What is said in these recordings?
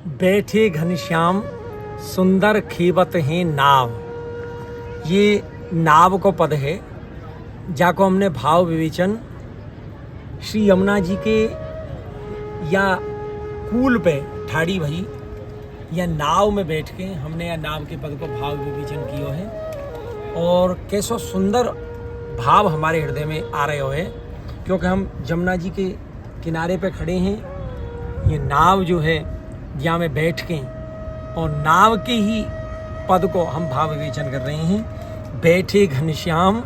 बैठे घनश्याम सुंदर खेवत हैं नाव। ये नाव को पद है, जाको हमने भाव विवेचन श्री यमुना जी के या कूल पे ठाड़ी भई या नाव में बैठ के हमने या नाव के पद को भाव विवेचन कियो है। और कैसो सुंदर भाव हमारे हृदय में आ रहे हो है, क्योंकि हम यमुना जी के किनारे पे खड़े हैं। ये नाव जो है यहाँ में बैठ के और नाव के ही पद को हम भाव विवेचन कर रहे हैं। बैठे घनश्याम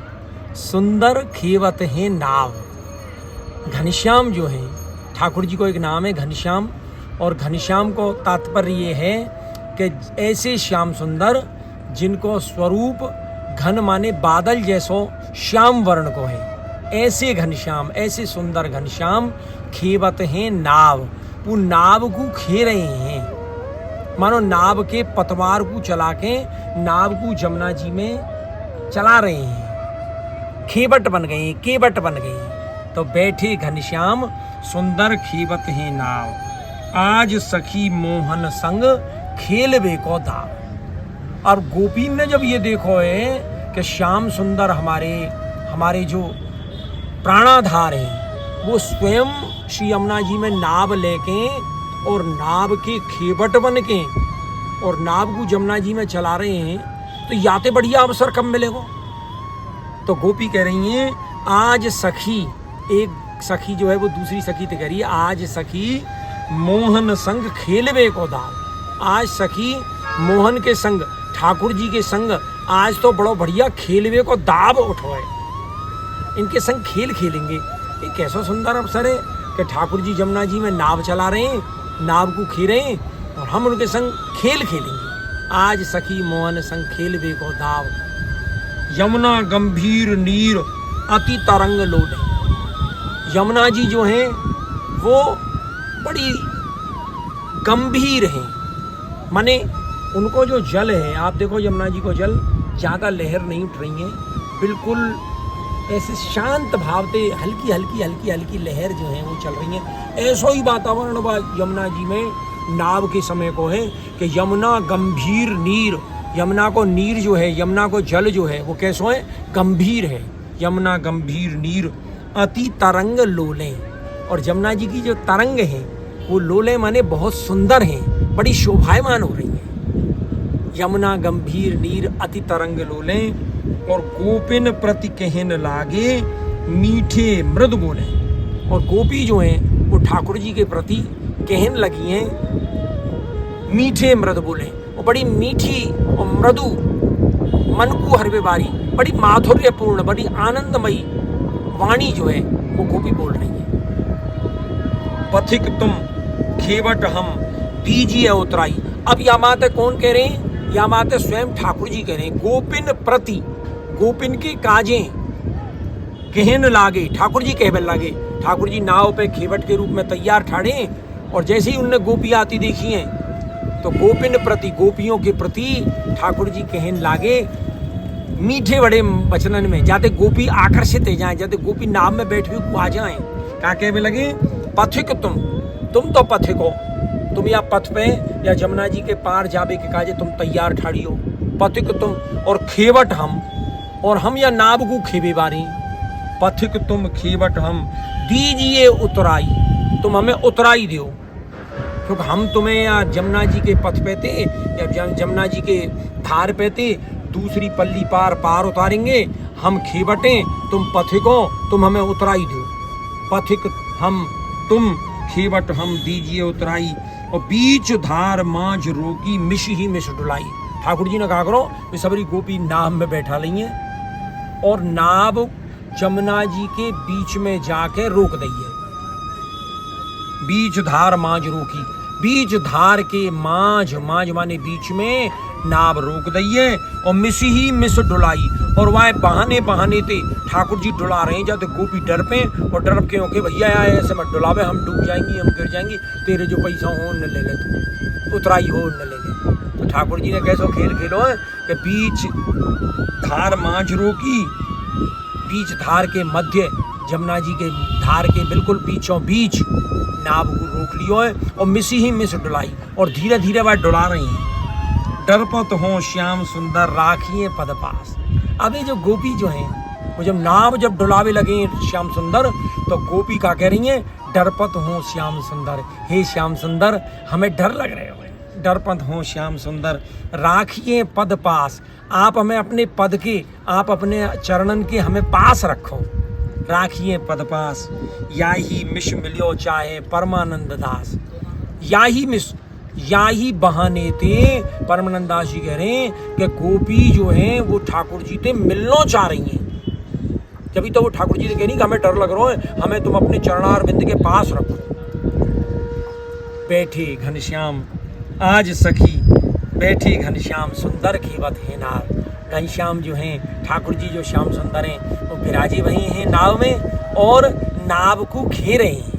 सुंदर खेवत हैं नाव। घनश्याम जो है ठाकुर जी को एक नाम है घनश्याम, और घनश्याम को तात्पर्य ये है कि ऐसे श्याम सुंदर जिनको स्वरूप घन माने बादल जैसो श्याम वर्ण को है, ऐसे घनश्याम, ऐसे सुंदर घनश्याम खेवत हैं नाव। वो नाव को खे रहे हैं, मानो नाव के पतवार को चला के नाव को यमुना जी में चला रहे हैं। खेवट बन गई, केवट बन गई। तो बैठे घनश्याम सुंदर खेवत हैं नाव। आज सखी मोहन संग खेलवे को दाव। और गोपीन ने जब ये देखो है कि श्याम सुंदर हमारे जो प्राणाधार हैं, वो स्वयं श्री यमुना जी में नाव लेके और नाव के खेवट बन के और नाव को यमुना जी में चला रहे हैं, तो याते बढ़िया अवसर कब मिलेगा। तो गोपी कह रही हैं आज सखी, एक सखी जो है वो दूसरी सखी ते कह रही है आज सखी मोहन संग खेलवे को दाव। आज सखी मोहन के संग, ठाकुर जी के संग आज तो बड़ो बढ़िया खेलवे को दाव उठो है, इनके संग खेल खेलेंगे। ये कैसा सुंदर अवसर है कि ठाकुर जी यमुना जी में नाव चला रहे हैं, नाव को खे रहे हैं और हम उनके संग खेल खेलेंगे। आज सखी मोहन संग खेलवे को दाव। यमुना गंभीर नीर अति तरंग लोले। यमुना जी जो हैं वो बड़ी गंभीर हैं, माने उनको जो जल है, आप देखो यमुना जी को जल ज़्यादा लहर नहीं उठ रही है, बिल्कुल ऐसे शांत भावते हल्की हल्की हल्की हल्की लहर जो है वो चल रही है। ऐसा ही वातावरण यमुना जी में नाव के समय को है कि यमुना गंभीर नीर। यमुना को नीर जो है, यमुना को जल जो है वो कैसो है, गंभीर है। यमुना गंभीर नीर अति तरंग लोले। और यमुना जी की जो तरंग है वो लोले माने बहुत सुंदर हैं, बड़ी शोभायमान हो रही है। यमुना गंभीर नीर अति तरंग लोले। और गोपिन प्रति कहन लागे मीठे मृद बोले। और गोपी जो हैं वो ठाकुर जी के प्रति कहन लगी हैं मीठे मृद बोले। वो बड़ी मीठी और मृदु, मन को हरवे बारी, बड़ी माधुर्यपूर्ण, बड़ी आनंदमयी वाणी जो है वो गोपी बोल रही है। पथिक तुम खेवट हम दीजिए उतराई। अब या बात है कौन कह रहे हैं, या बात है स्वयं ठाकुर जी कह रहे हैं। गोपिन प्रति, गोपिन के काजें कहन लागे, ठाकुर जी कहबन लागे। ठाकुर जी नाव पे खेवट के रूप में तैयार ठाड़े, और जैसे ही उनने गोपी आती देखी हैं तो गोपिन प्रति, गोपियों के प्रति ठाकुर जी कहन लागे मीठे बड़े वचनन में, जाते गोपी आकर्षित हो जाए, जाते गोपी नाव में बैठे हुए आ जाए। क्या कहने लगे, पथिक तुम तो पथिक हो, तुम या पथ पे या यमुना जी के पार जाबे के काजे तुम तैयार ठाड़ी हो। पथिक तुम और खेवट हम, और हम या नाव को खेबे बारी। पथिक तुम खेवट हम दीजिए उतराई। तुम हमें उतराई दो, क्योंकि हम तुम्हें या यमुना जी के पथ पे थे या यमुना जी के धार पे थे, दूसरी पल्ली पार उतारेंगे। हम खेवटें, तुम पथिको, तुम हमें उतराई दो। पथिक हम, तुम खेवट हम दीजिए उतराई। और बीच धार मांझ रोकी मिश ही मिश डुलाई। ठाकुर जी ने कहा करो वे सबरी गोपी नाव में बैठा ली हैं और नाव यमुना जी के बीच में जाके रोक दी है। बीच धार मांझ रोकी, बीच धार के मांझ माने बीच में नाव रोक दी है। और मिस ही मिस डुलाई, और वह बहाने थे ठाकुर जी डुला रहे हैं, जाते गोपी डर पे और डर के ओके भैया ऐसे मत डुलावे, हम डूब जाएंगी, हम गिर जाएंगी, तेरे जो पैसा हो न ले ले, तू उतराई हो न ले ले। तो ठाकुर जी ने कैसो खेल खेलो है कि बीच धार मांझ रोकी, बीच धार के मध्य, यमुना जी के धार के बिल्कुल बीचों बीच नाव को रोक लियो है और मिसी ही मिस डुलाई और धीरे धीरे वह डुला रही हैं। डरपत हो श्याम सुंदर राखिए पद पास। अभी जो गोपी जो हैं वो जब नाव जब डुलावे लगे श्याम सुंदर तो गोपी का कह रही हैं डरपत हो श्याम सुंदर, हे श्याम सुंदर हमें डर लग रहे हो। डरपत हो श्याम सुंदर राखिए पद पास, आप हमें अपने पद के, आप अपने चरणन के हमें पास रखो। राखिए पद पास या ही मिश मिलियो चाहे परमानंद दास। या ही बहाने थे परमानंद दास जी कह रहे हैं कि गोपी जो हैं वो ठाकुर जी से मिलना चाह रही हैं। जब तो वो ठाकुर जी से कह रही कि हमें डर लग रहा है, हमें तुम अपने चरणार बिंद के पास रखो। बैठे घनश्याम आज सखी, बैठे घनश्याम सुंदर खेवत है नाव। घनश्याम जो हैं ठाकुर जी जो श्याम सुंदर हैं वो विराजे वही हैं नाव में और नाव को खे रहे हैं।